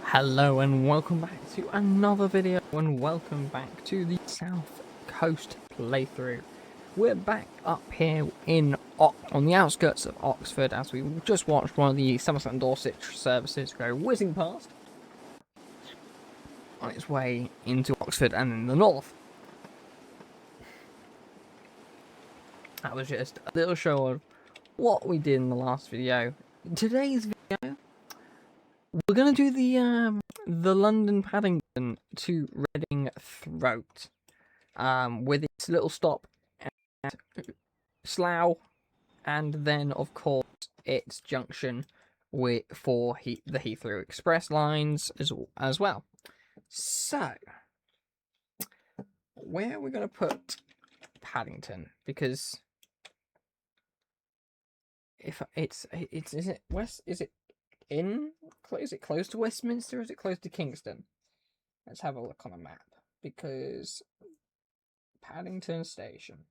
Hello and welcome back to another video, and welcome back to the South Coast playthrough. We're back up here on the outskirts of Oxford, as we just watched one of the Somerset and Dorset services go whizzing past on its way into Oxford and in the north. That was just a little show of what we did in the last video. In today's video, we're going to do the London Paddington to Reading Throat, with its little stop at Slough, and then of course its junction for the Heathrow Express lines as well. So, where are we going to put Paddington? Because if is it west? Is it close to Westminster, or is it close to Kingston? Let's have a look on a map, because Paddington Station.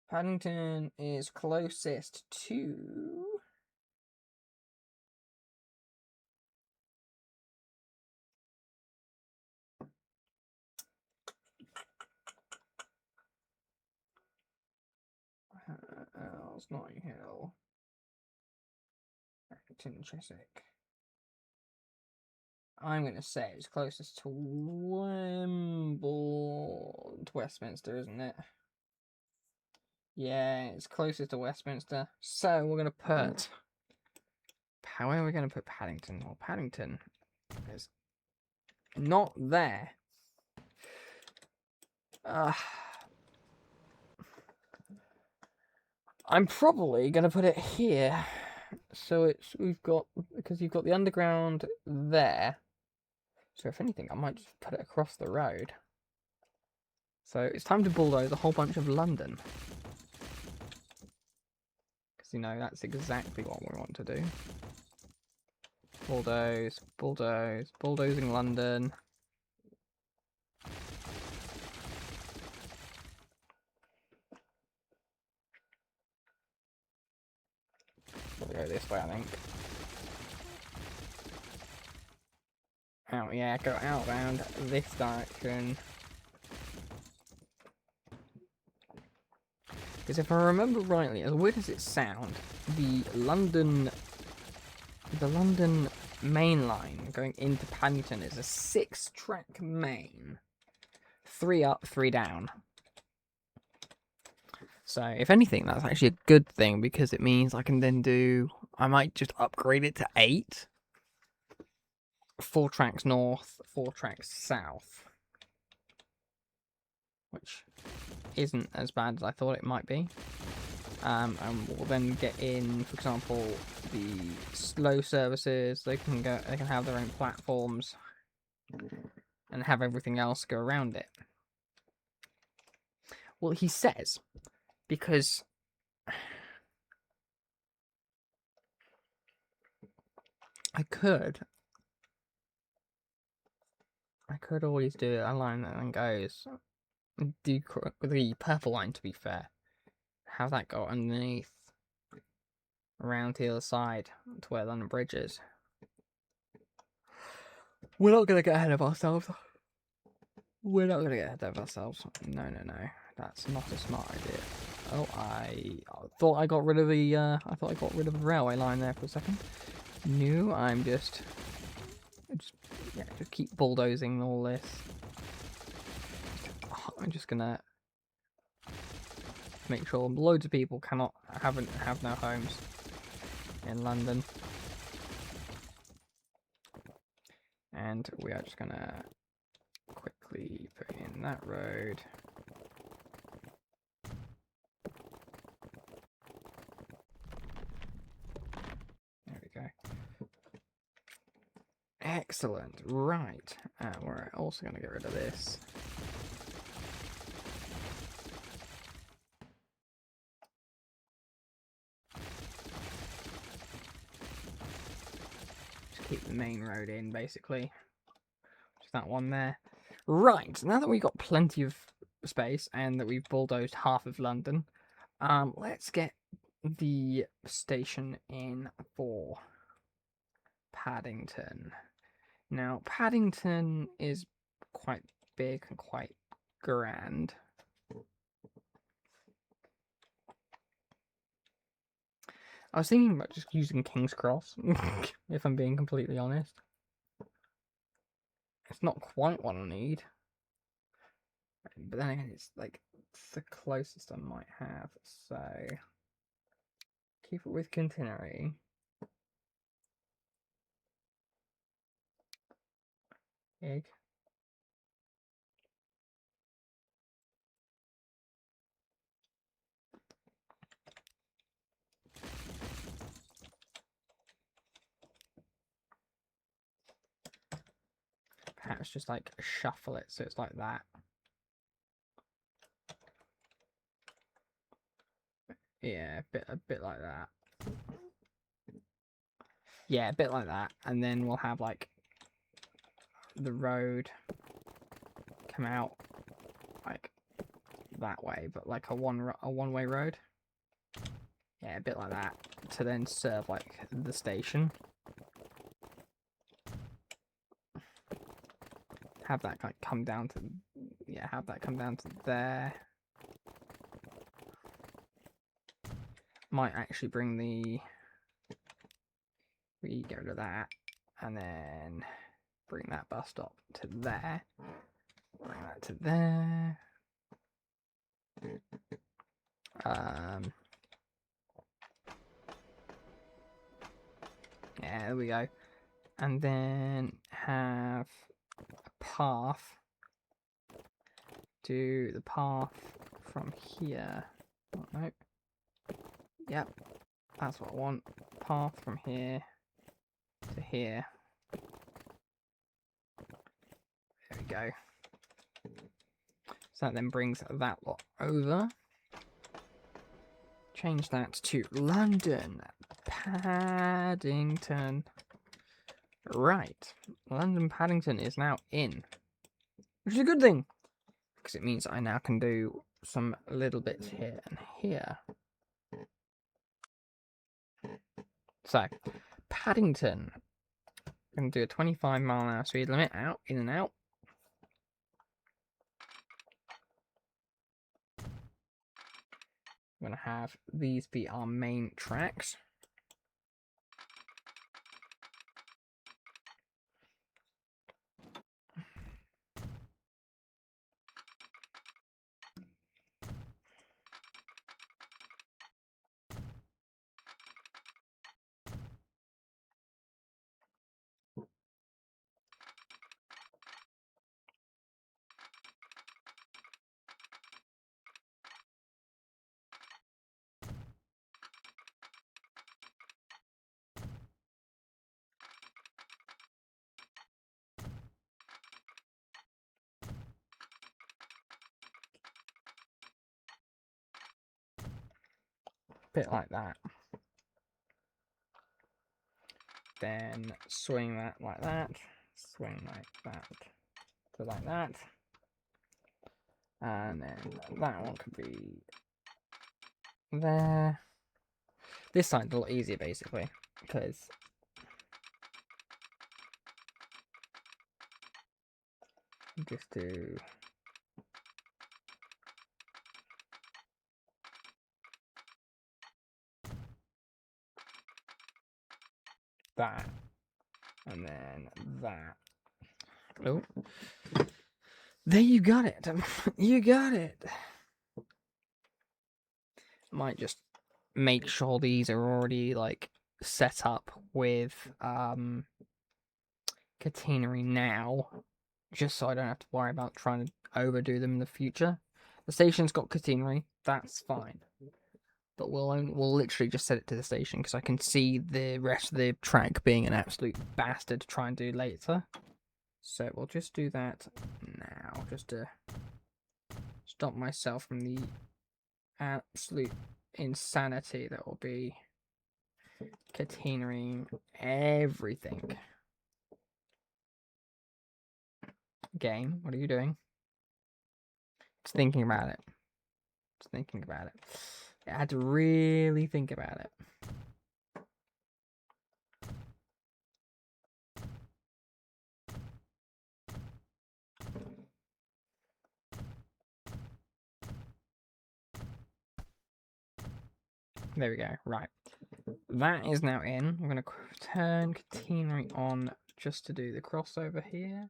Paddington is closest to... it's Notting Hill. Paddington, Chiswick. I'm going to say it's closest to Westminster, isn't it? Yeah, it's closest to Westminster. So we're going to put... Where are we going to put Paddington? Well, Paddington is not there. I'm probably going to put it here. So because you've got the underground there. So if anything, I might just put it across the road. So it's time to bulldoze a whole bunch of London. Because, you know, that's exactly what we want to do. Bulldoze, bulldoze, bulldozing London. We'll go this way, I think. Oh yeah, go out round this direction. Because if I remember rightly, as weird as it sounds, the London main line going into Paddington is a 6-track main. 3 up, 3 down. So, if anything, that's actually a good thing, because it means I can then I might just upgrade it to 8. 4 tracks north, 4 tracks south. Which isn't as bad as I thought it might be. And we'll then get in, for example, the slow services. They can have their own platforms and have everything else go around it. Well, he says, because I could always do a line that then goes, do the purple line, to be fair. Have that go underneath, around to the other side, to where London Bridge is. We're not going to get ahead of ourselves. No, that's not a smart idea. Oh, I thought I got rid of the railway line there for a second. No, I'm just keep bulldozing all this. I'm just gonna make sure loads of people have no homes in London, and we are just gonna quickly put in that road. There we go. Excellent. Right. We're also going to get rid of this. keep the main road in, basically. Just that one there. Right, now that we've got plenty of space and that we've bulldozed half of London, let's get the station in for Paddington. Now, Paddington is quite big and quite grand. I was thinking about just using King's Cross, if I'm being completely honest. It's not quite what I need. But then again, it's like it's the closest I might have, so keep it with Centenary. Egg. Perhaps just like shuffle it so it's like that. Yeah, a bit like that. Yeah, a bit like that, and then we'll have like the road come out like that way, but like a one-way road. Yeah, a bit like that to then serve like the station. Have that like come down to have that come down to there. Might actually bring we get rid of that and then bring that bus stop to there. Bring that to there. Yeah, there we go. And then have a path. Do the path from here. Oh, no. Yep, that's what I want. Path from here to here. There we go. So that then brings that lot over. Change that to London. Paddington. Right. London Paddington is now in. Which is a good thing. Because it means I now can do some little bits here and here. So, Paddington. I'm going to do a 25-mile-an-hour speed limit out, in and out. I'm going to have these be our main tracks. Bit like that. Then swing that like that. Swing like that to like that. And then that one could be there. This side's a lot easier basically, because just do that and then that. Oh, there you got it. You got it. Might just make sure these are already like set up with catenary now, just so I don't have to worry about trying to overdo them in the future. The station's got catenary, that's fine. But we'll literally just set it to the station because I can see the rest of the track being an absolute bastard to try and do later. So we'll just do that now, just to stop myself from the absolute insanity that will be catenary everything. Game, what are you doing? Just thinking about it. Just thinking about it. I had to really think about it. There we go. Right. That is now in. I'm going to turn catenary on just to do the crossover here.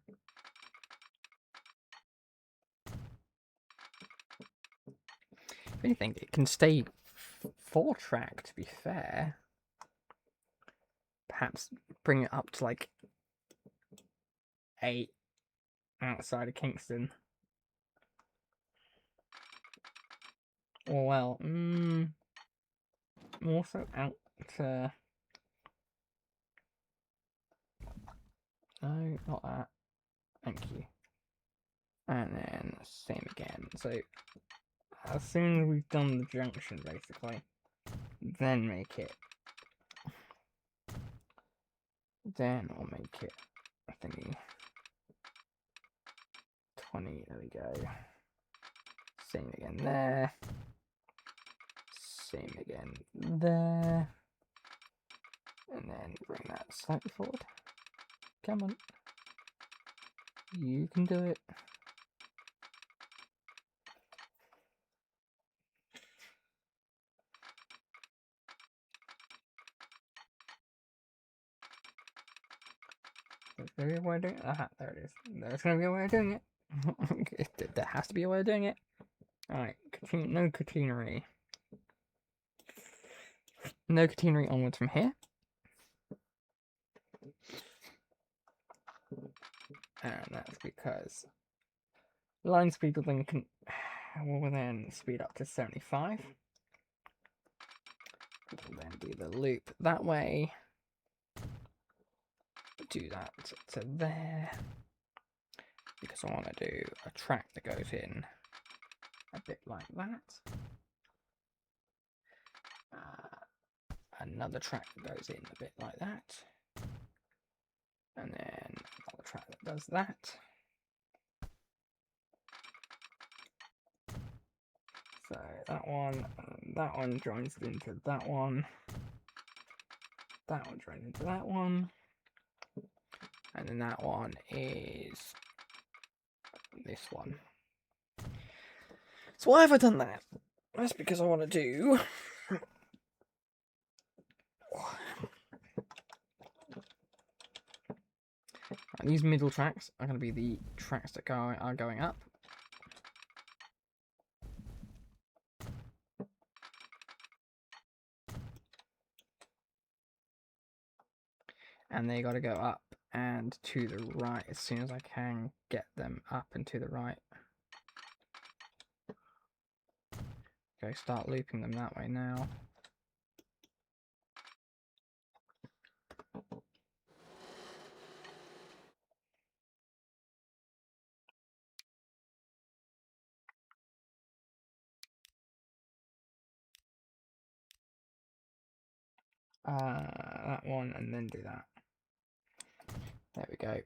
If anything, it can stay 4-track, to be fair. Perhaps bring it up to like 8 outside of Kingston. Or well, also out to... No, not that. Thank you. And then same again. So as soon as we've done the junction, basically, then make it. Then I'll make it a thingy. 20. There we go. Same again there. Same again there. And then bring that slightly forward. Come on. You can do it. There's going to be a way of doing it. Aha, there it is. There's going to be a way of doing it. There has to be a way of doing it. Alright, no catenary. No catenary onwards from here. And that's because line speed will then speed up to 75. We'll then do the loop that way. Do that to there. Because I want to do a track that goes in a bit like that. Another track that goes in a bit like that. And then another track that does that. So that one joins into that one. That one joins into that one. And then that one is this one. So why have I done that? That's because I want to do... And these middle tracks are going to be the tracks that are going up. And they got to go up and to the right as soon as I can get them up and to the right. Okay, start looping them that way now. That one and then do that. There we go.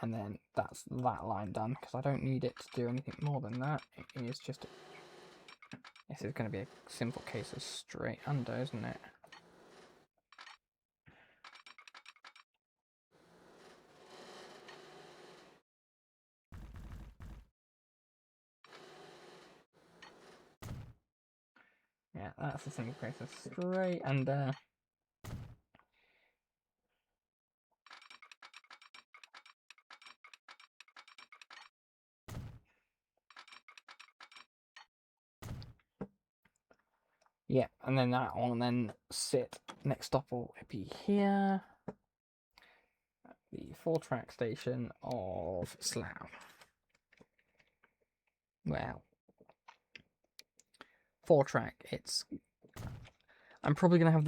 And then that's that line done, because I don't need it to do anything more than that. It is just... This is going to be a simple case of straight under, isn't it? Yeah, that's a simple case of straight under. Yeah, and then that one then sit. Next stop will be here. At the 4-track station of Slough. Well, 4-track, it's... I'm probably going to have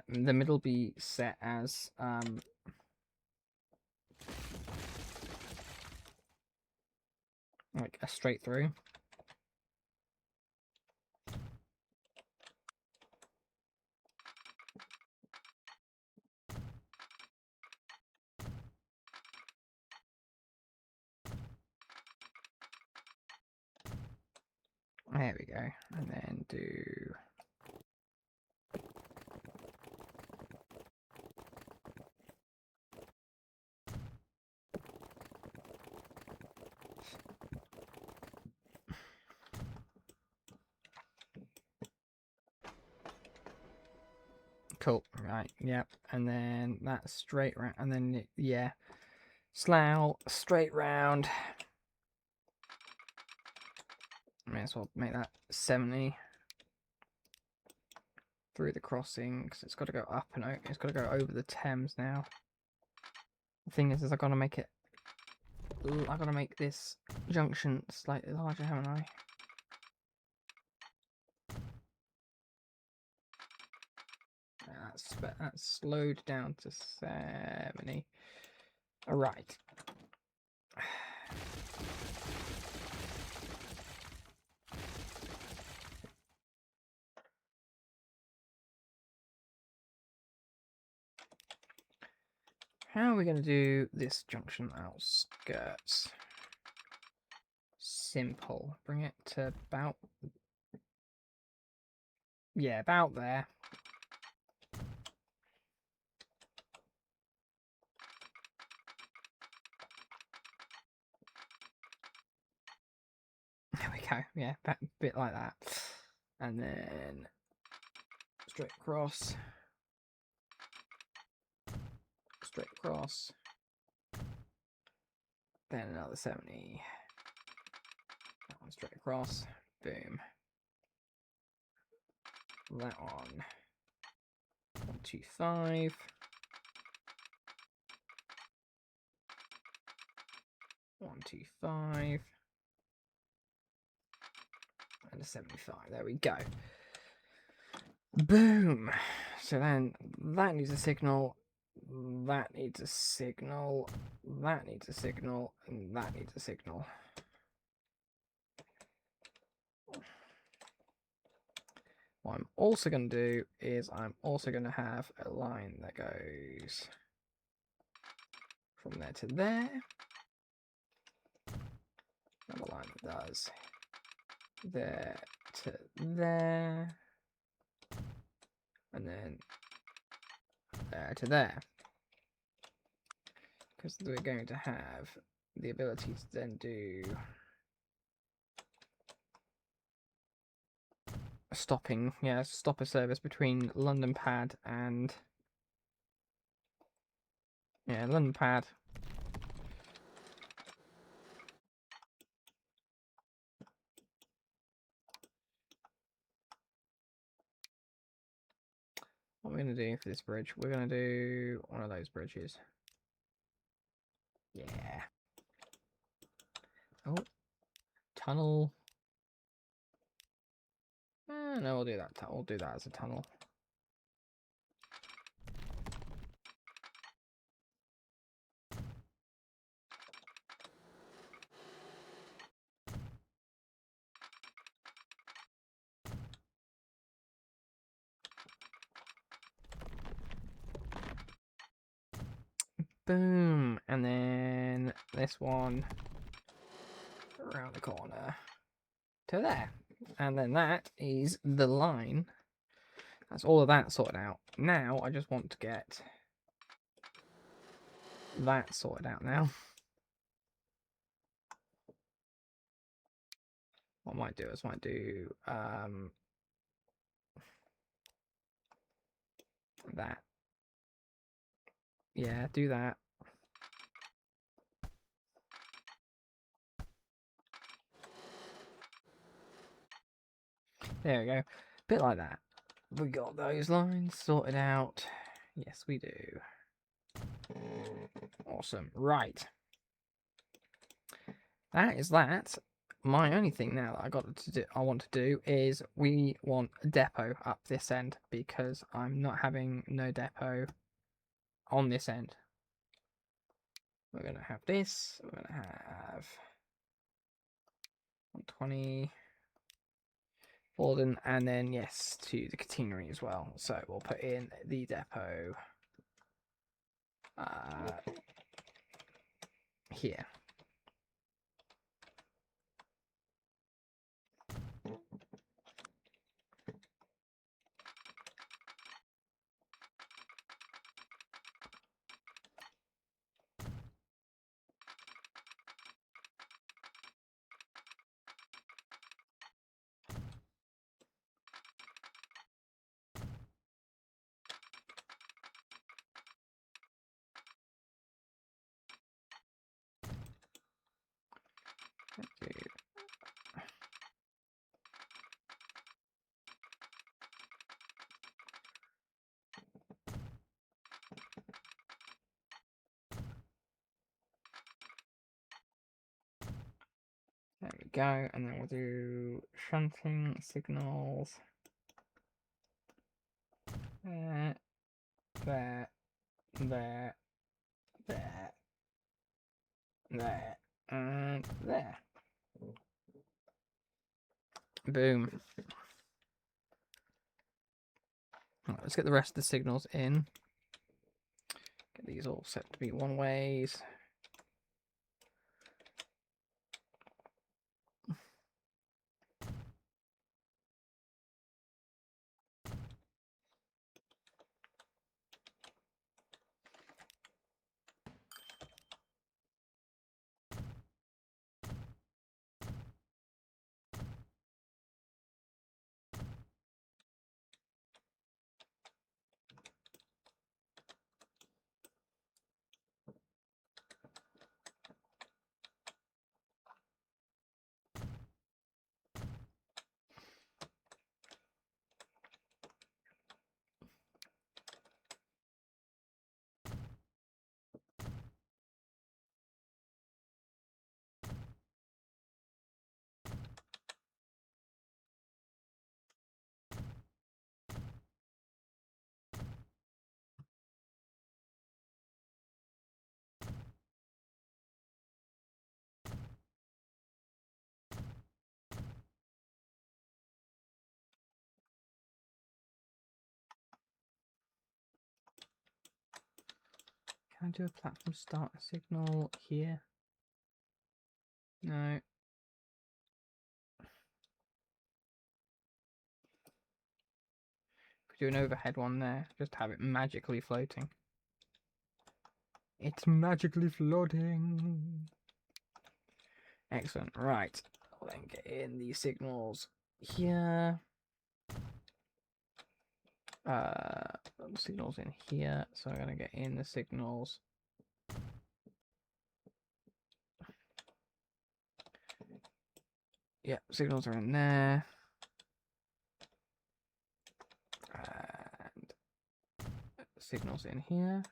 the middle be set as... like a straight through. There we go. And then do... Cool. Right. Yep. And then that's straight round. And then, yeah. Slough, straight round. May as well make that 70 through the crossing, because it's got to go up and it's got to go over the Thames now. The thing is I've got to make this junction slightly larger, haven't I? That's slowed down to 70. All right. How are we going to do this junction outskirts? Simple. Bring it to about... Yeah, about there. There we go. Yeah, a bit like that. And then straight across. Straight across. Then another 70. That one straight across. Boom. That one. 125. One, 2, 5. And a 75. There we go. Boom. So then that needs a signal. That needs a signal. That needs a signal. And that needs a signal. What I'm also going to do is I'm also going to have a line that goes from there to there. Another line that does there to there. And then there to there. Because we're going to have the ability to then do a stopping, yeah, stopper service between London Pad and... Yeah, London Pad. What we're going to do for this bridge, we're going to do one of those bridges. Yeah. Oh. Tunnel. No, we'll do that. We'll do that as a tunnel. Boom. And then this one around the corner to there. And then that is the line. That's all of that sorted out. Now I just want to get that sorted out now. What I might do is that. Yeah, do that. There we go. Bit like that. We got those lines sorted out. Yes, we do. Awesome. Right. That is that. My only thing now that I want to do is we want a depot up this end because I'm not having no depot on this end. We're going to have this. We're going to have 120 Borden, and then yes to the catenary as well. So we'll put in the depot here. go, and then we'll do shunting signals. There, there, there, there, there, and there. Boom. Right, let's get the rest of the signals in. Get these all set to be one ways. Can I do a platform start signal here? No. Do an overhead one there. Just have it magically floating. It's magically floating. Excellent. Right. I'll then get in these signals here. The signals in here. So I'm gonna get in the signals. Yeah, signals are in there. And signals in here.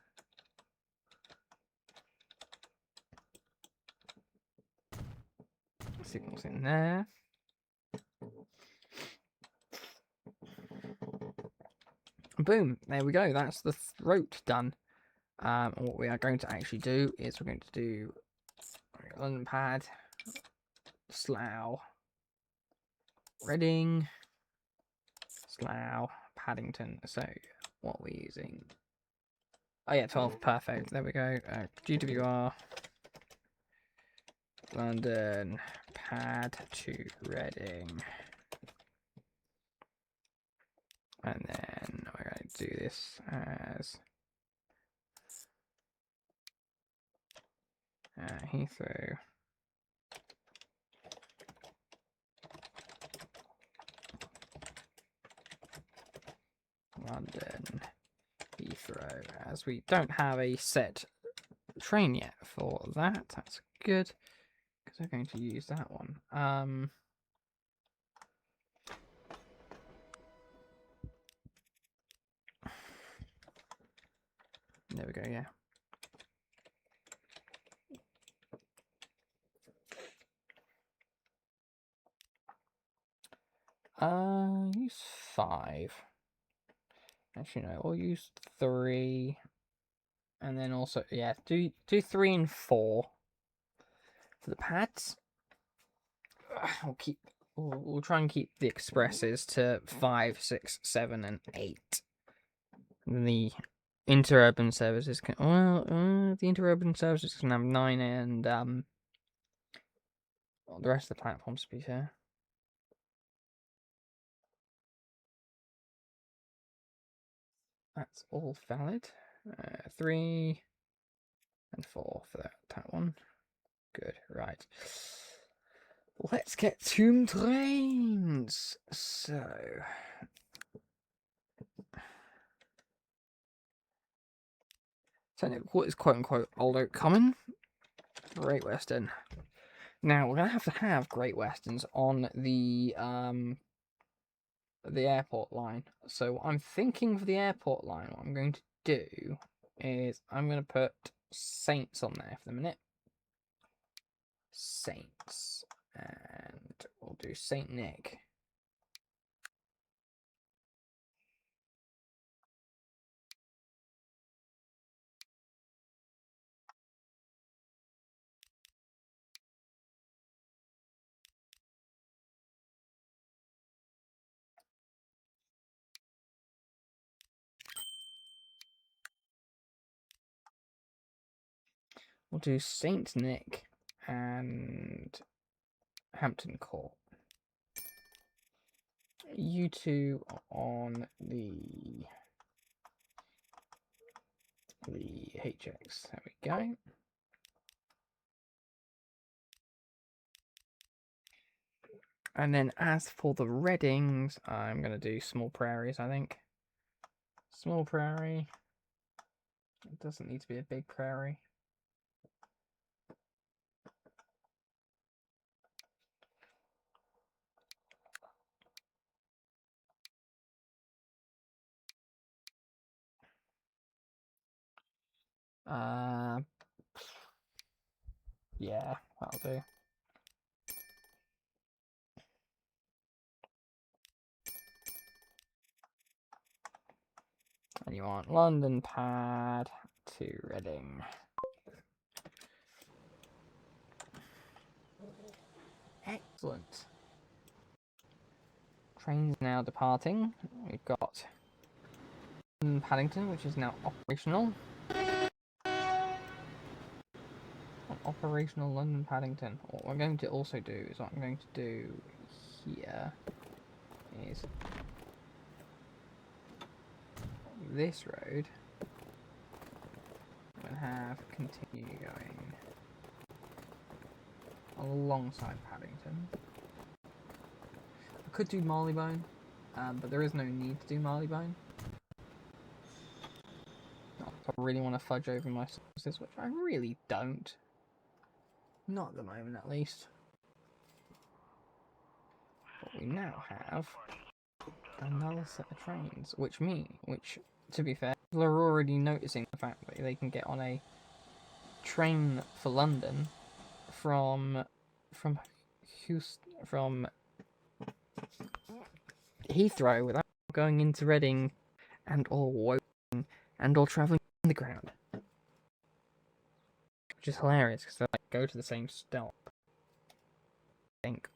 Signals in there. Boom, there we go. That's the throat done. And what we are going to actually do is we're going to do London Pad, Slough, Reading, Slough, Paddington. So what we're using. Oh yeah, 12, perfect. There we go. GWR, London Pad to Reading. And then we're going to do this as Heathrow, London, Heathrow, as we don't have a set train yet for that. That's good, because we're going to use that one. There we go, yeah. Use 5. Actually, no, we'll use 3. And then also, yeah, do 3 and 4 for the pads. We'll try and keep the expresses to 5, 6, 7, and 8. And the interurban services can the interurban services can have 9 and well, the rest of the platforms, to be fair. That's all valid. 3 and 4 for that one. Good, right. Let's get to trains. So what is quote unquote Old Oak Common? Great Western. Now we're gonna have to have Great Westerns on the airport line. So what I'm thinking for the airport line, what I'm going to do is I'm going to put Saints on there for the minute. Saints. And we'll do Saint Nick. We'll do Saint Nick and Hampton Court. You two are on the HX. There we go. And then as for the Reddings, I'm going to do Small Prairies, I think. Small Prairie. It doesn't need to be a big prairie. Yeah, that'll do. And you want London Pad to Reading. Excellent. Trains now departing. We've got Paddington, which is now operational. Operational London Paddington. What we're going to also do is what I'm going to do here is this road. We'll have continue going alongside Paddington. I could do Marleybone, but there is no need to do Marleybone. I really want to fudge over my sources, which I really don't. Not at the moment, at least. But we now have another set of trains, which, to be fair, people are already noticing the fact that they can get on a train for London from Heathrow without going into Reading and or Woking and or travelling underground. Which is hilarious because they go to the same stop. I think.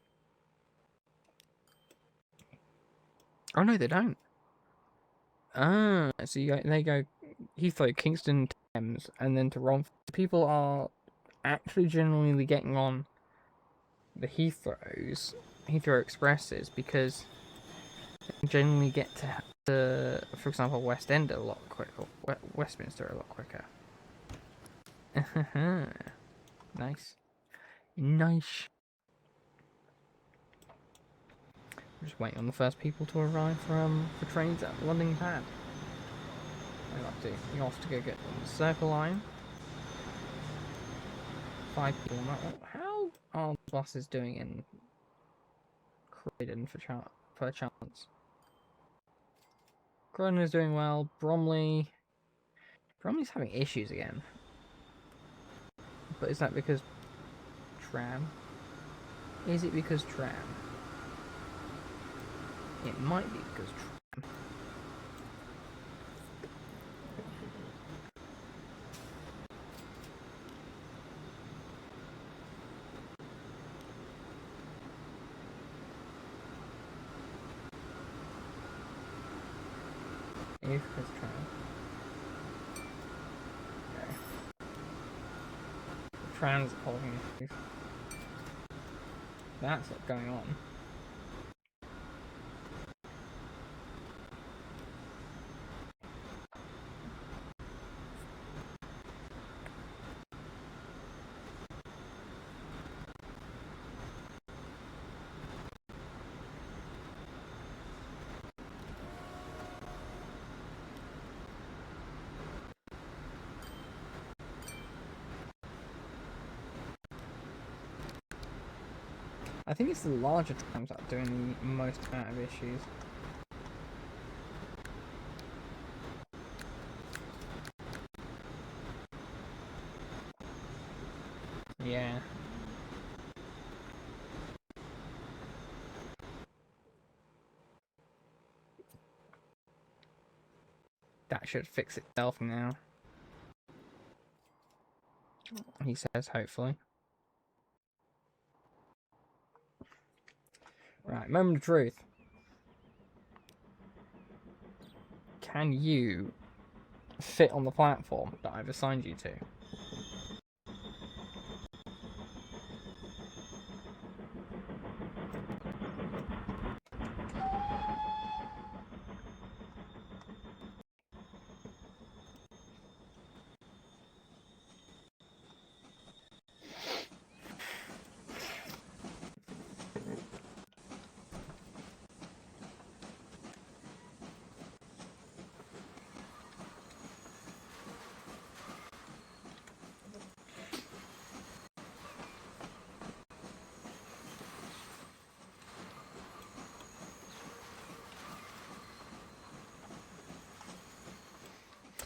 Oh no, they don't. Ah, so they go Heathrow, Kingston, Thames, and then to Romford. People are actually generally getting on the Heathrow Expresses because they generally get to, for example, West End a lot quicker, Westminster a lot quicker. Nice. Just waiting on the first people to arrive for trains at London Pad. You're off to go get on the Circle Line. 5 people on that one. How are the buses doing in Croydon per chance? Croydon is doing well. Bromley's having issues again. But is that because tram? Is it because tram? It might be because tram. It is because tram. Okay. The tram's causing issues. That's what's going on. I think it's the larger trams that are doing the most amount of issues. Yeah. That should fix itself now. He says, hopefully. Right, moment of truth. Can you fit on the platform that I've assigned you to?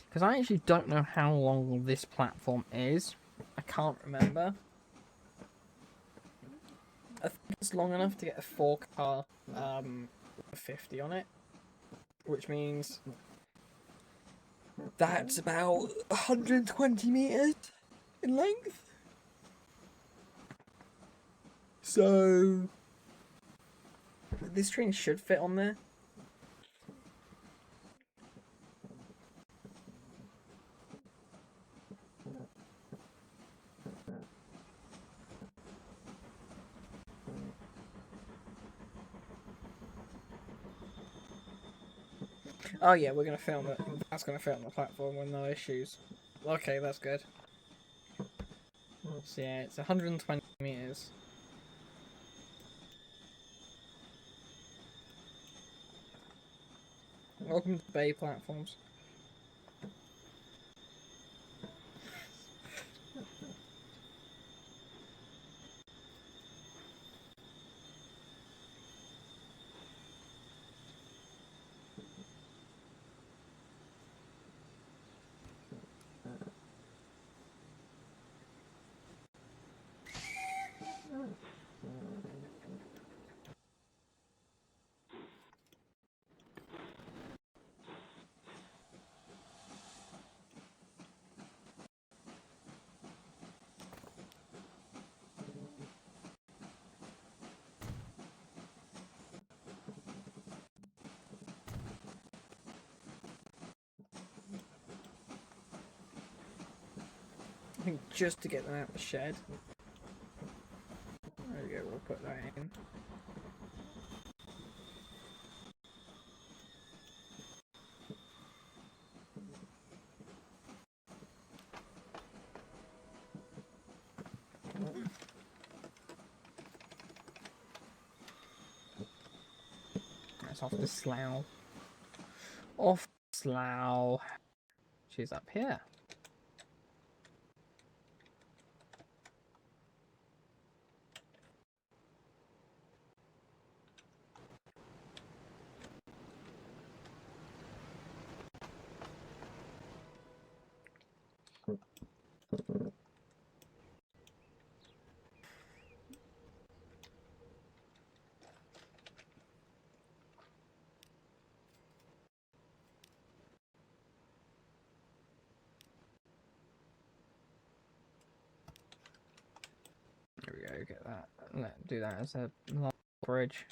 Because I actually don't know how long this platform is. I can't remember. I think it's long enough to get a 4-car 50 on it. Which means that's about 120 meters in length. So this train should fit on there. Oh yeah, we're gonna film it. That's gonna fit on the platform with no issues. Okay, that's good. So yeah, it's 120 meters. Welcome to Bay platforms. I think just to get them out of the shed. There we go, we'll put that in. That's off the slough. Off the slough. She's up here. There we go, get that. Do that as a long bridge.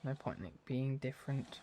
No point in it being different.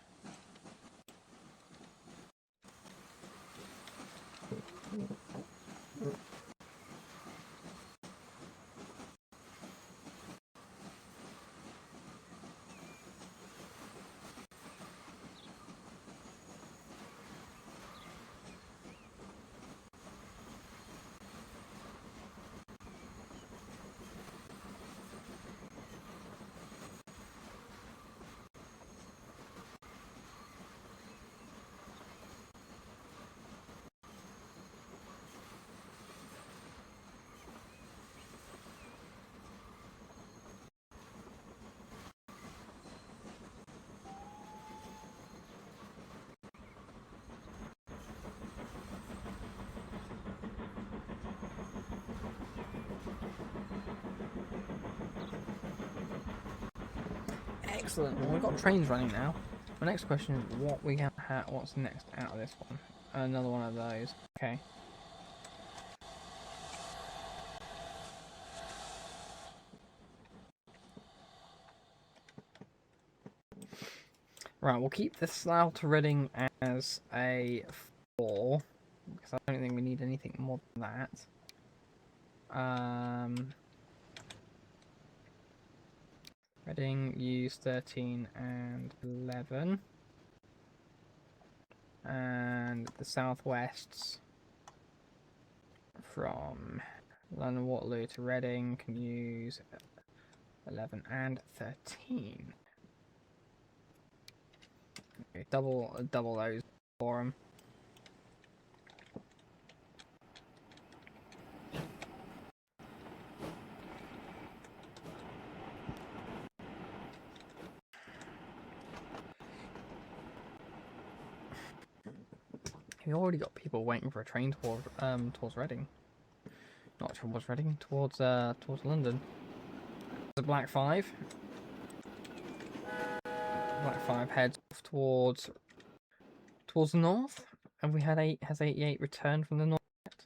Excellent. Well, we've got trains running now. My next question is what we have What's next out of this one? Another one of those. Okay. Right, we'll keep the Slough to Reading as a 4, because I don't think we need anything more than that. Reading, use 13 and 11. And the Southwests from London Waterloo to Reading can use 11 and 13. Okay, double those for them. We already got people waiting for a train towards Reading. Not towards Reading, towards London. The Black 5. Black 5 heads off towards the north. And we had has 88 returned from the north yet?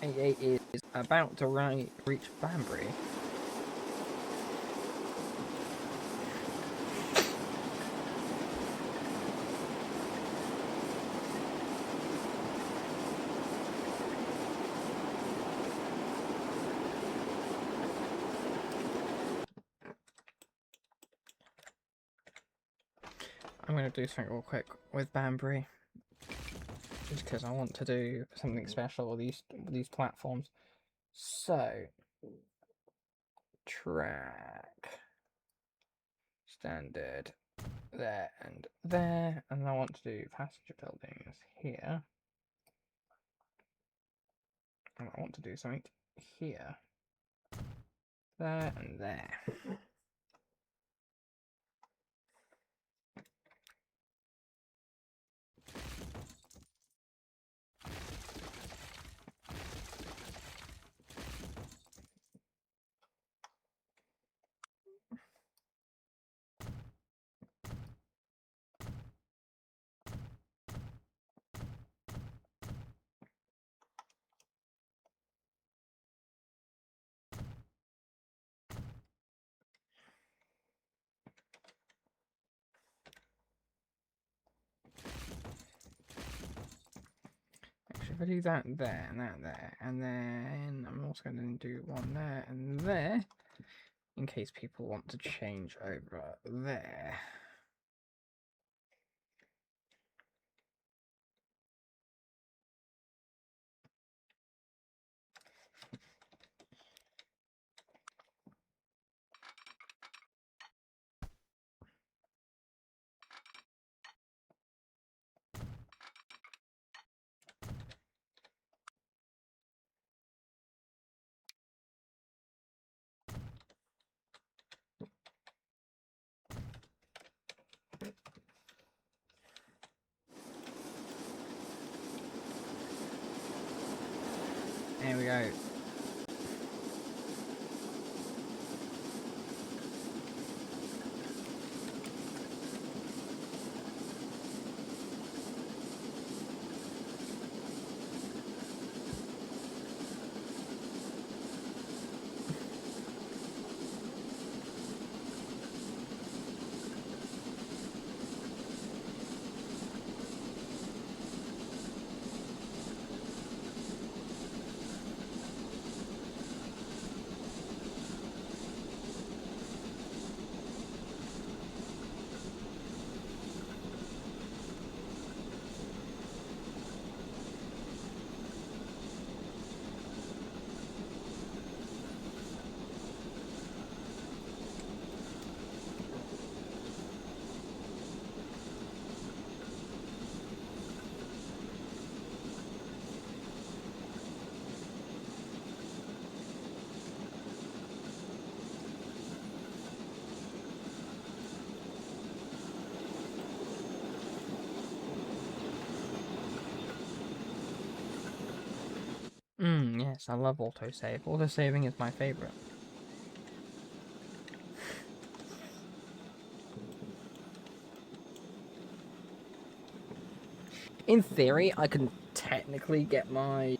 88 is about to reach Banbury. I'm going to do something real quick with Banbury, just because I want to do something special with these platforms. So, track, standard, there and there, and I want to do passenger buildings here, and I want to do something here, there and there. Actually, if I do that there and that there, and then I'm also going to do one there and there, in case people want to change over there. There we go. Yes, I love autosave. Autosaving is my favourite. In theory, I can technically get my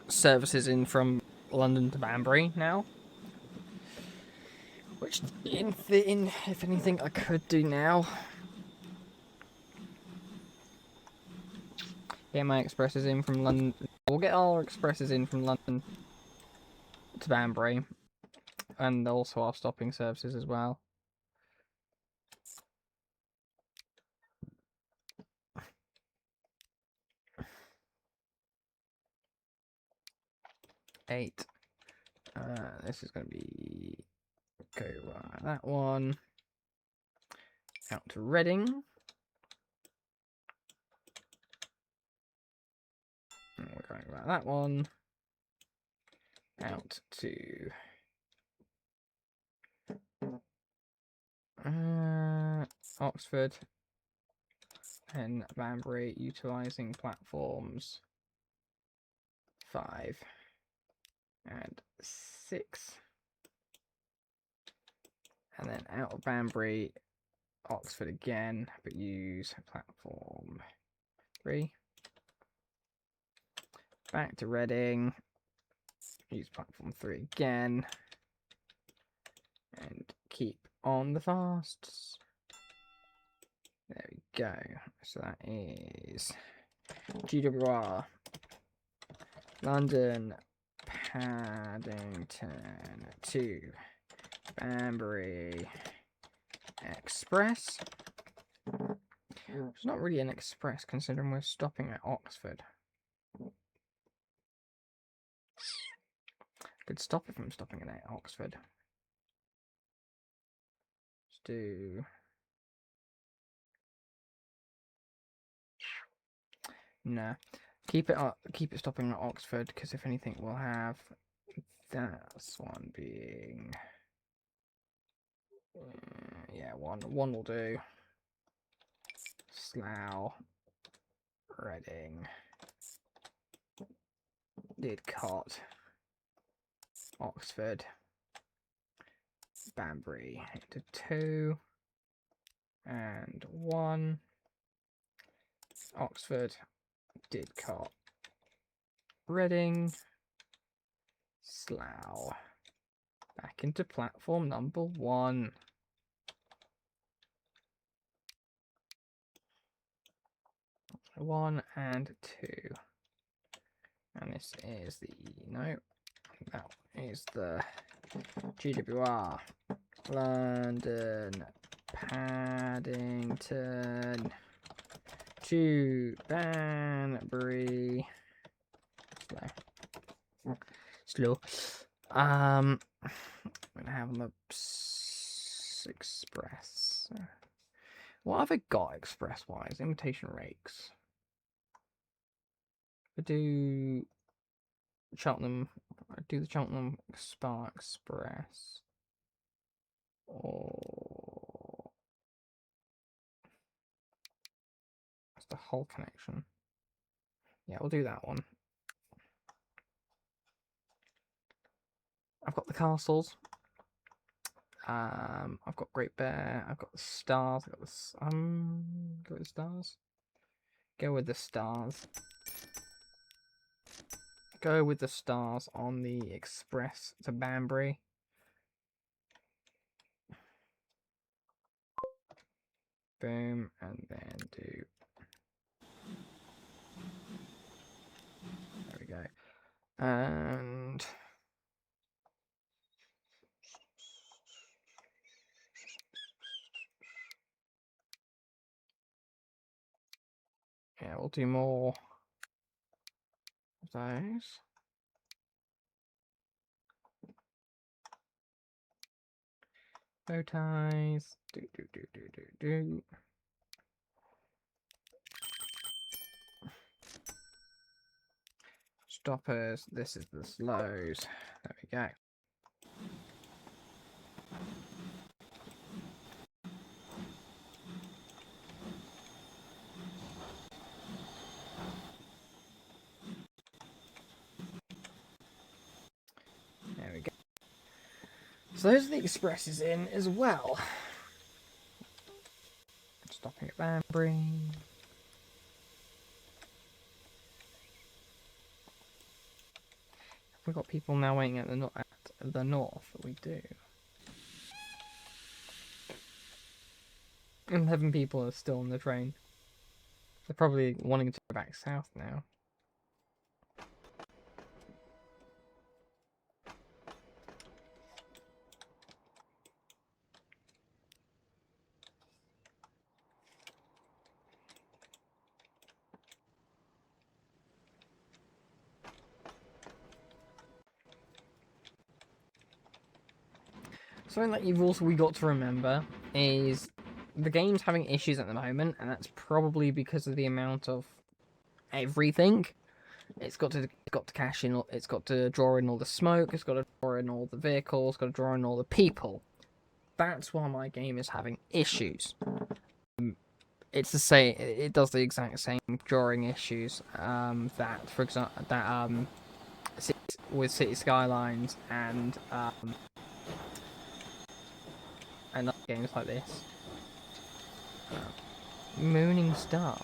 services in from London to Banbury now. Which, if anything, I could do now. Get my expresses in from London. We'll get our expresses in from London to Banbury. And also our stopping services as well. Eight. This is going to be... Go that one. Out to Reading. And we're going about that one. Out to... Oxford. And Banbury, utilising platforms 5 and 6. And then out of Banbury, Oxford again, but use platform 3. Back to Reading, use platform 3 again, and keep on the fasts. There we go. So that is GWR, London, Paddington to Banbury Express. It's not really an express considering we're stopping at Oxford. Could stop if I'm stopping at Oxford. Let's do... Nah. Keep it stopping at Oxford, because if anything we'll have this one being... yeah, one will do. Slough, Reading, Didcot, Oxford, Banbury into 2 and 1. Oxford, Didcot, Reading, Slough. Back into platform number 1. One and 2. And this is the that is the GWR London Paddington to Banbury. Slow. I'm gonna have on the express. What have I got express wise? Imitation rakes. I do Cheltenham. I do the Cheltenham Spa Express. Or that's the whole connection. Yeah, we'll do that one. I've got the castles. I've got Great Bear. I've got the stars. I've got the go with the stars. Go with the stars. Go with the stars on the express to Banbury. Boom, and then do. There we go. And yeah, we'll do more of those. Bow ties. Do. Stoppers. This is the slows. There we go. There we go. So those are the expresses in as well. Stopping at Banbury. We've got people now waiting at the north. We do. 11 people are still on the train. They're probably wanting to go back south now. Something that you've also got to remember is the game's having issues at the moment, and that's probably because of the amount of everything. It's got to cash in. It's got to draw in all the smoke. It's got to draw in all the vehicles. It's got to draw in all the people. That's why my game is having issues. It's the same. It does the exact same drawing issues. That, for example, with City Skylines and other games like this. Mooning Star.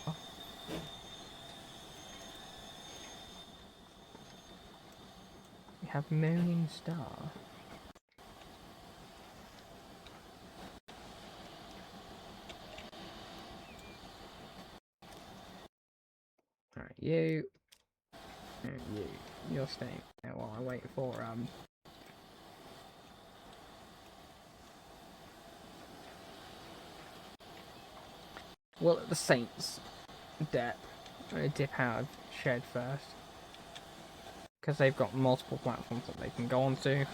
We have Mooning Star. Alright, you. And you. You're staying there while I wait for, Well, the Saints dip out of Shed first. Because they've got multiple platforms that they can go onto.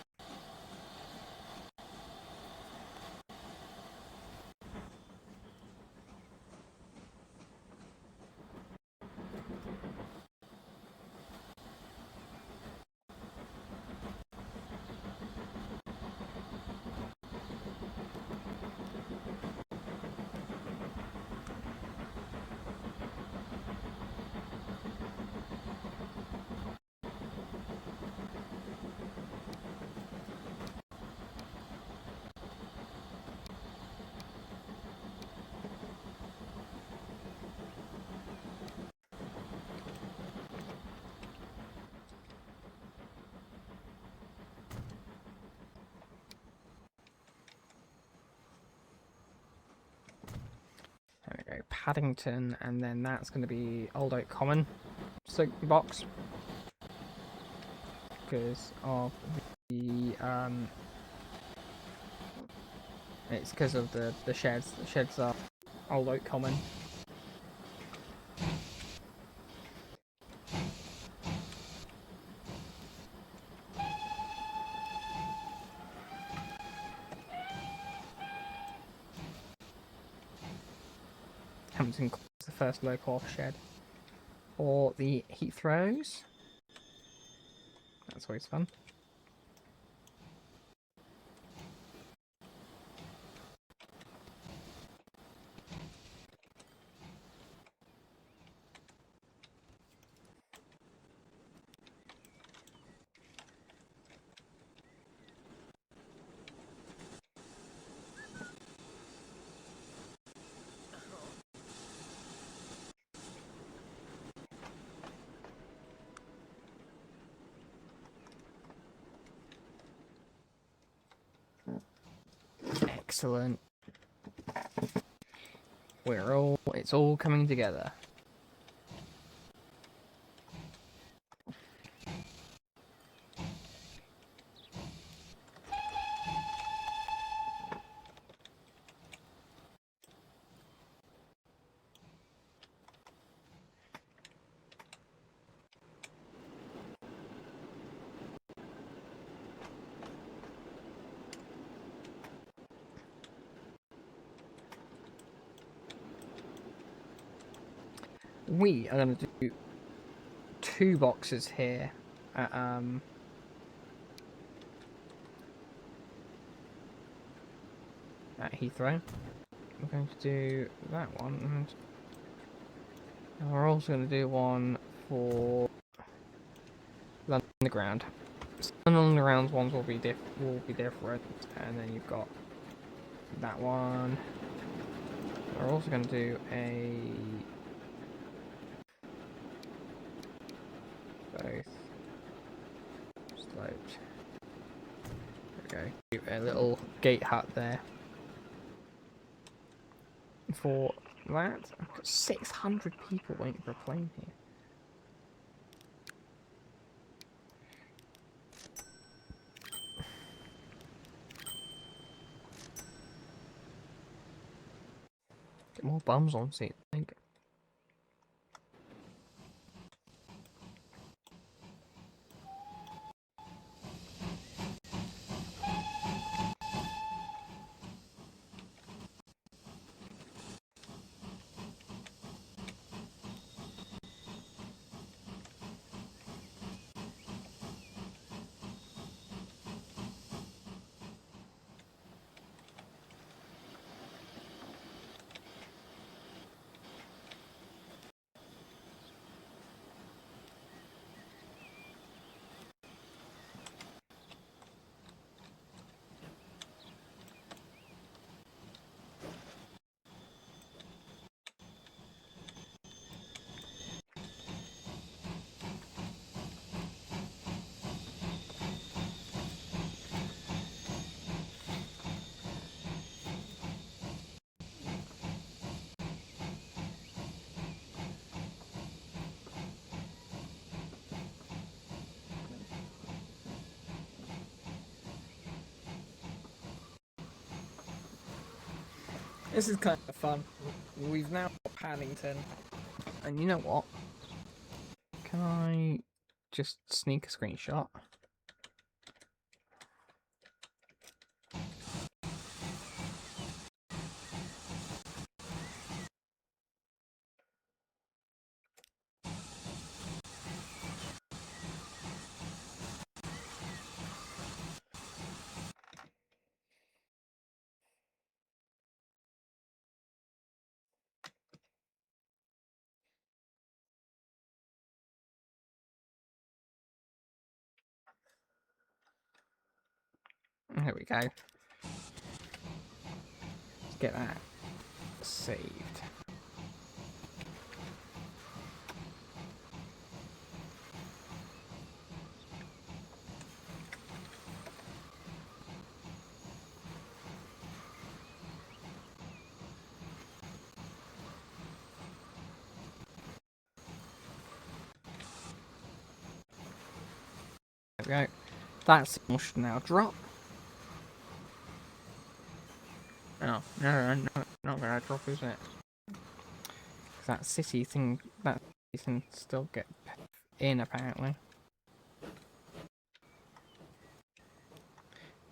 There we go, Paddington, and then that's going to be Old Oak Common box because of the it's because of the sheds. The sheds are Old Oak Common. Hampton is the first local off shed. Or the Heathrows. That's always fun. Excellent. It's all coming together. We are going to do 2 boxes here at Heathrow. We're going to do that one, and we're also going to do one for London Underground. London Underground ones will be different, and then you've got that one. We're also going to do both Throat. There we go. A little gate hut there. For that, I've got 600 people waiting for a plane here. Get more bums on seat, I think. This is kind of fun. We've now got Paddington. And you know what? Can I just sneak a screenshot? There we go. Let's get that saved. There we go. That signal should now drop. Oh, no, not gonna drop, is it? That city thing, that city can still get in, apparently.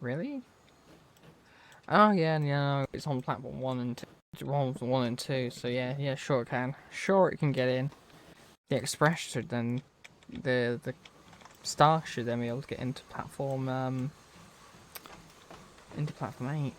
Really? Oh, yeah, no, it's on platform 1 and 2. 1 and 2, so yeah, sure it can. Sure it can get in. The Express should then, the Star should then be able to get into platform 8.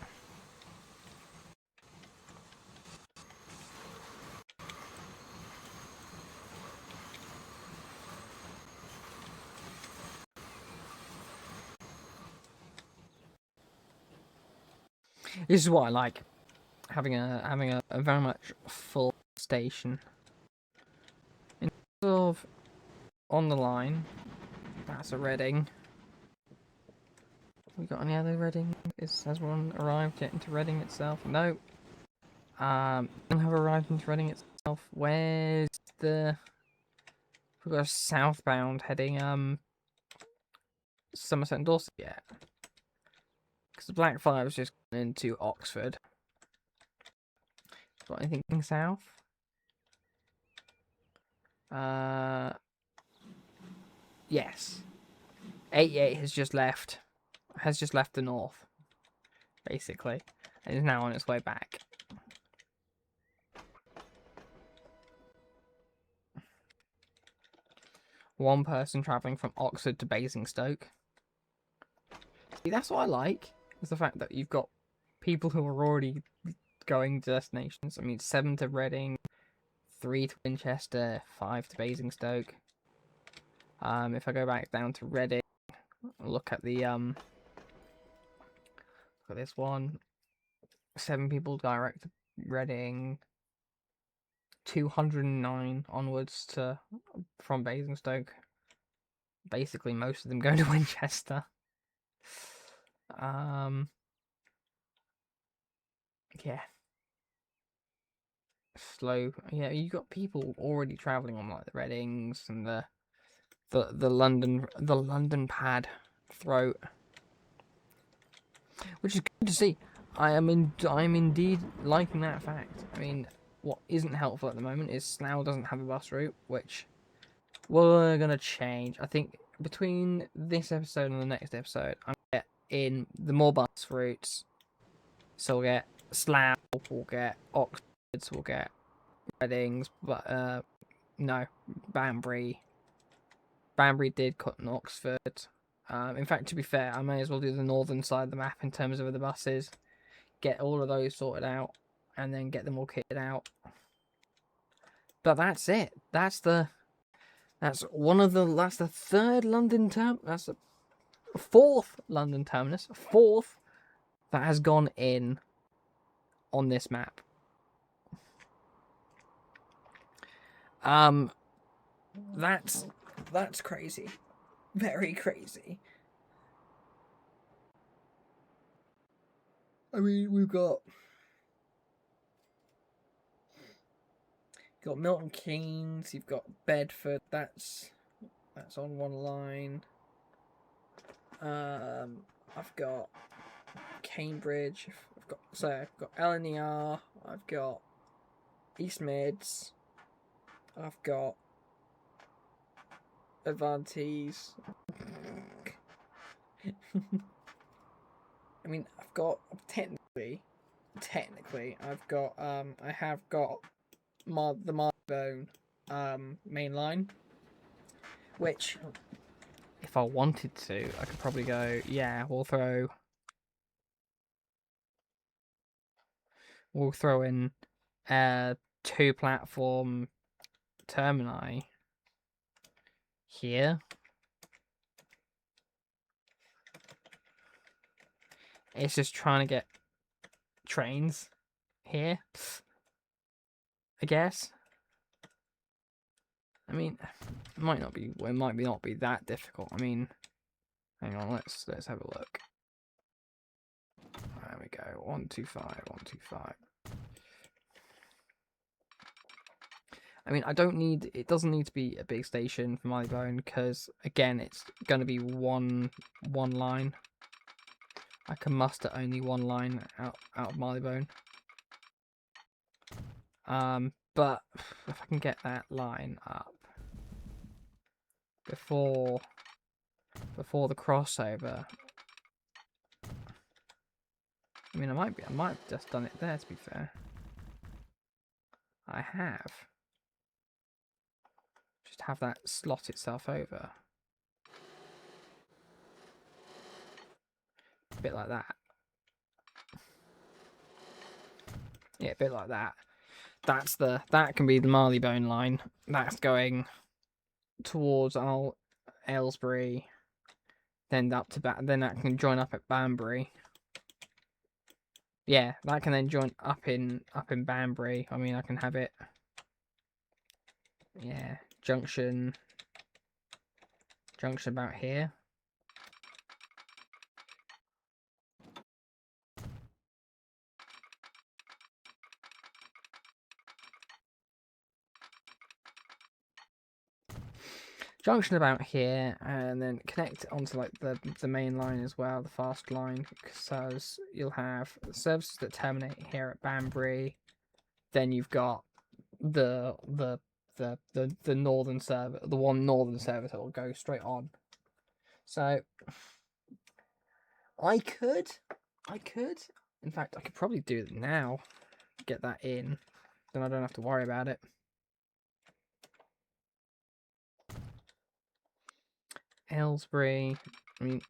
This is what I like, having a very much full station. In terms of on the line, that's a Reading. We got any other Reading? Has one arrived yet into Reading itself? No. Don't have arrived into Reading itself. Where's the? We've got a southbound heading Somerset and Dorset yet. Because the Blackfire was just into Oxford. Got anything south? Yes. 88 has just left. Has just left the north, basically, and is now on its way back. One person travelling from Oxford to Basingstoke. See, that's what I like, is the fact that you've got people who are already going to destinations. I mean, 7 to Reading, 3 to Winchester, 5 to Basingstoke. If I go back down to Reading, look at the look at this one. 7 people direct to Reading. 209 onwards to from Basingstoke. basically most of them go to Winchester. Yeah. Slow. Yeah, you got people already traveling on like the Readings and the London Pad Throat, which is good to see. I'm indeed liking that fact. I mean, what isn't helpful at the moment is Slough doesn't have a bus route, which we're gonna change. I think between this episode and the next episode, I'm gonna get in the more bus routes. So we'll get Slough, we'll get Oxford, we'll get Readings, but no, Banbury. Banbury did cut in Oxford. In fact, to be fair, I may as well do the northern side of the map in terms of the buses. Get all of those sorted out, and then get them all kitted out. But that's it. That's the third London term. That's the fourth London terminus. Fourth that has gone in on this map. That's crazy. Very crazy. I mean, we've got Milton Keynes, you've got Bedford, that's on one line. I've got Cambridge, I've got LNER, I've got East Mids, I've got Advantes. I mean, I've got technically, I've got I have got the Marylebone main line, which if I wanted to, I could probably go. Yeah, we'll throw in 2-platform termini here. It's just trying to get trains here, I guess. I mean, it might not be that difficult. I mean, hang on, let's have a look. There we go. 125, 125. I mean, it doesn't need to be a big station for Marylebone because again, it's going to be one line. I can muster only one line out of Marylebone. But if I can get that line up before the crossover, I mean, I might have just done it there. To be fair, I have. Just have that slot itself over. A bit like that. Yeah, a bit like that. That can be the Marylebone line. That's going towards Aylesbury, then up to then that can join up at Banbury. Yeah, that can then join up in Banbury. I mean, I can have it. Yeah, junction about here. Junction about here, and then connect onto like the main line as well, the fast line, because you'll have services that terminate here at Banbury. Then you've got the northern service, the one northern service that will go straight on. So I could, in fact, I could probably do it now, get that in, then I don't have to worry about it. Aylesbury, I mean,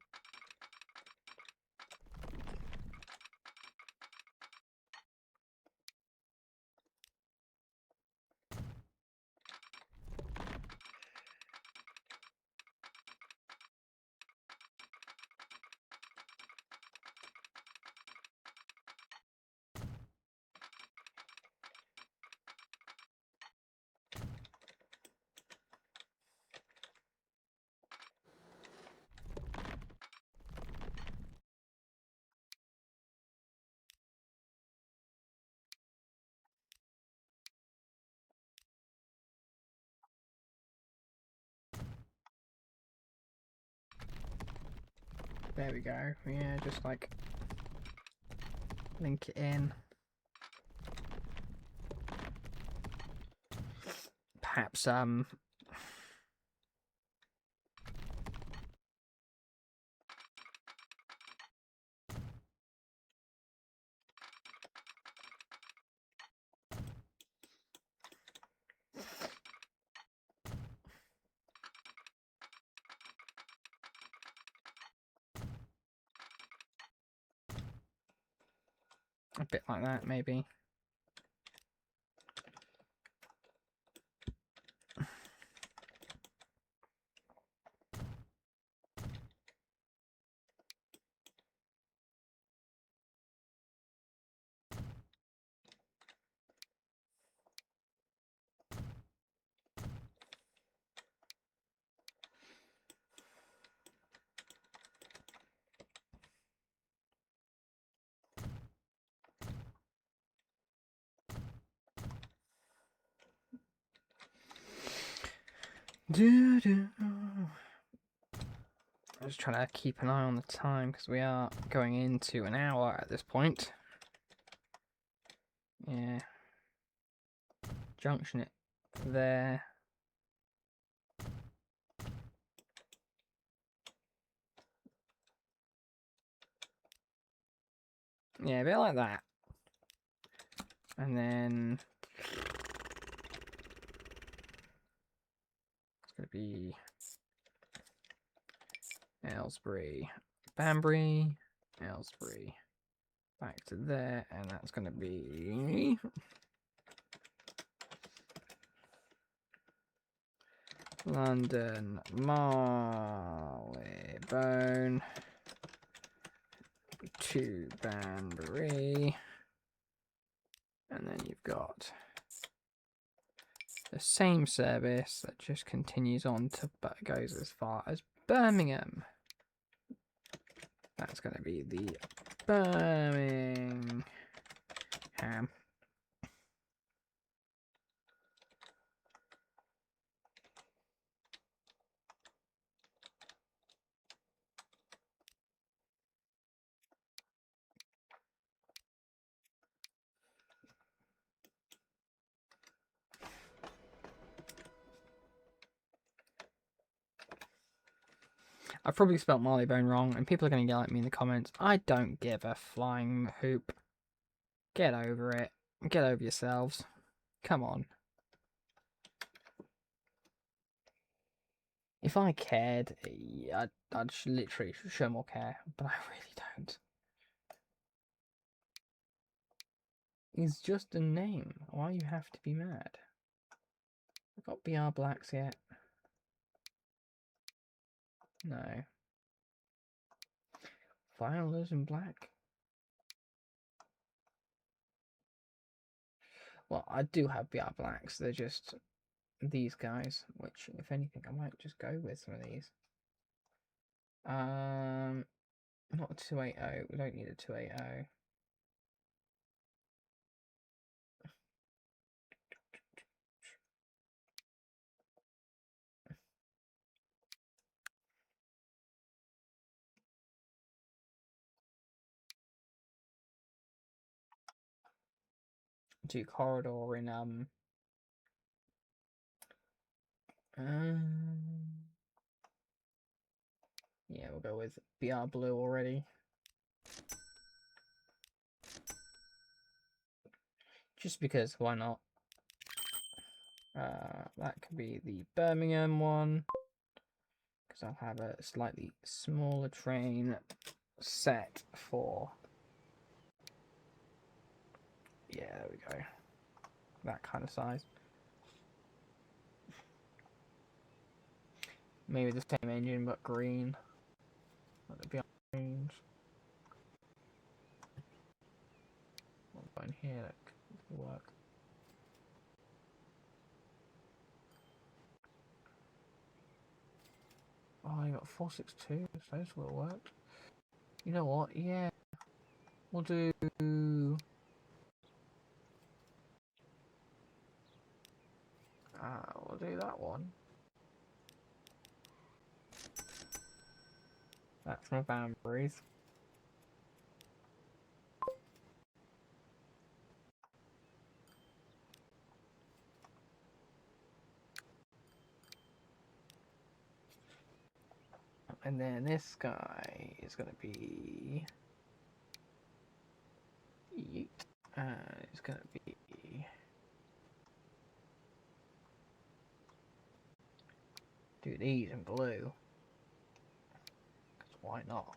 There we go. Yeah, just like link it in. Perhaps a bit like that, maybe. I'm just trying to keep an eye on the time because we are going into an hour at this point. Yeah. Junction it there. Yeah, a bit like that. And then it's going to be Aylesbury, Banbury, Aylesbury, back to there, and that's going to be London, Marylebone to Banbury, and then you've got the same service that just continues on to, but goes as far as Birmingham. That's going to be the Birmingham. I've probably spelt Marylebone wrong, and people are going to yell at me in the comments. I don't give a flying hoop. Get over it. Get over yourselves. Come on. If I cared, I'd literally show more care, but I really don't. It's just a name. Why you have to be mad? I've got BR Blacks yet. No. Violas in black? Well, I do have BR Blacks. They're just these guys, which, if anything, I might just go with some of these. Not a 280. We don't need a 280. Do corridor in yeah, we'll go with BR blue already. Just because, why not? That could be the Birmingham one, because I'll have a slightly smaller train set for. Yeah, there we go. That kind of size. Maybe the same engine but green. Let it be orange. What about in here? That could work. Oh, you got 462. So this will work. You know what? Yeah, we'll do. We'll do that one. That's my boundaries. And then this guy is going to be... Yeet. It's going to be... Do these in blue. Because why not?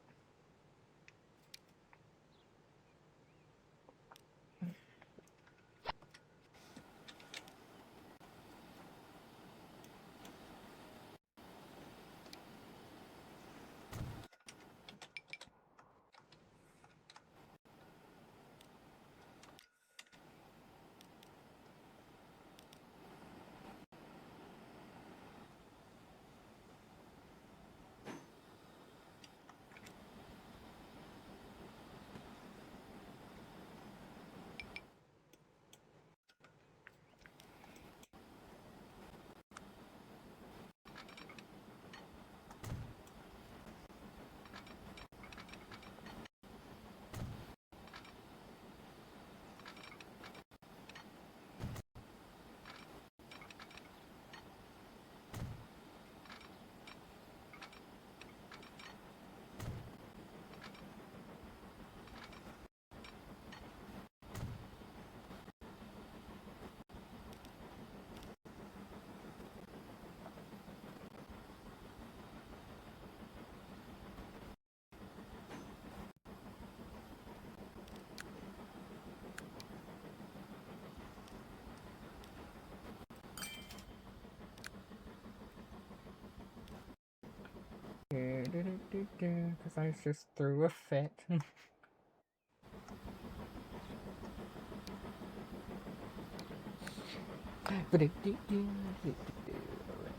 Because I just threw a fit.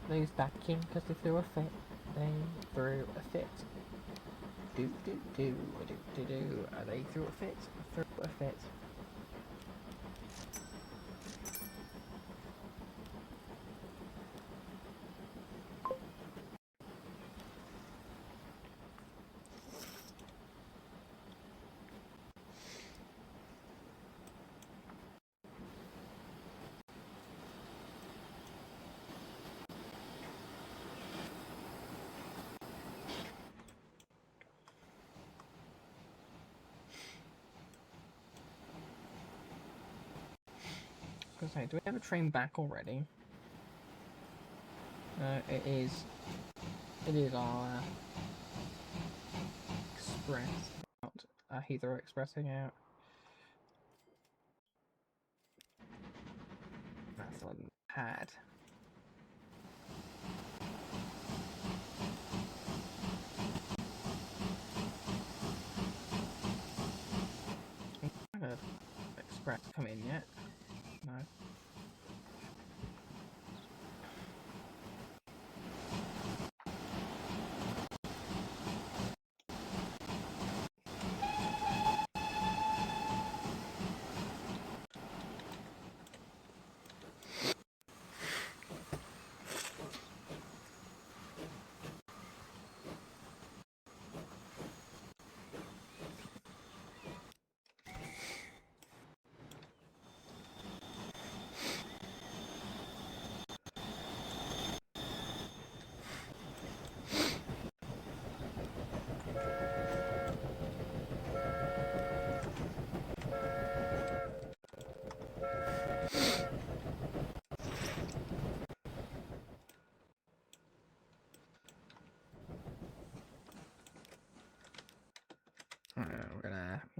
Those back in because they threw a fit. They threw a fit. Do. They threw a fit. Threw a fit. I was gonna say, do we have a train back already? It is. It is our express out. Heathrow Expressing out. That's on pad. I haven't express come in yet. No.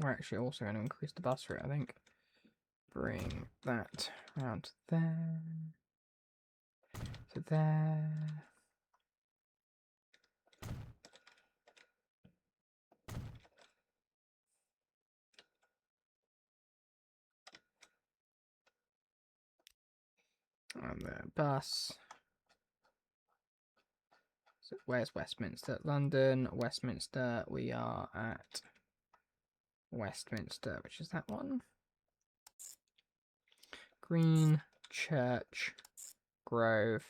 We're actually also going to increase the bus route, I think. Bring that round to there. To there. And the bus. So where's Westminster? London, Westminster. We are at Westminster, which is that one. Green, Church, Grove,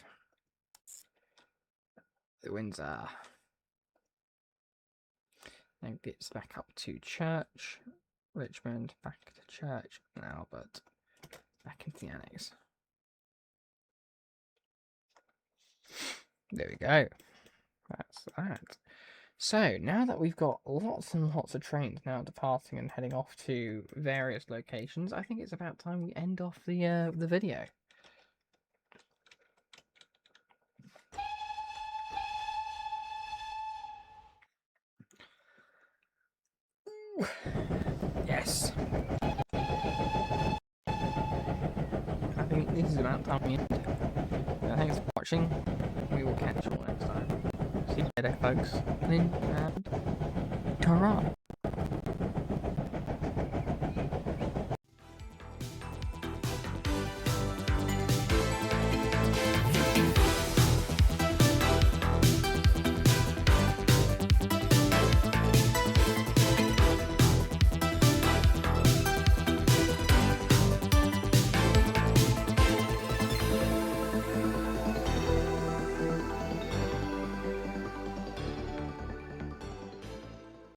the Windsor. And gets back up to church. Richmond, back to church. And Albert, back into the annex. There we go. That's that. So, now that we've got lots and lots of trains now departing and heading off to various locations, I think it's about time we end off the video. Ooh. Yes. I think this is about time we end it. Thanks for watching. We will catch you all next time. See you later, folks. And ta-ra.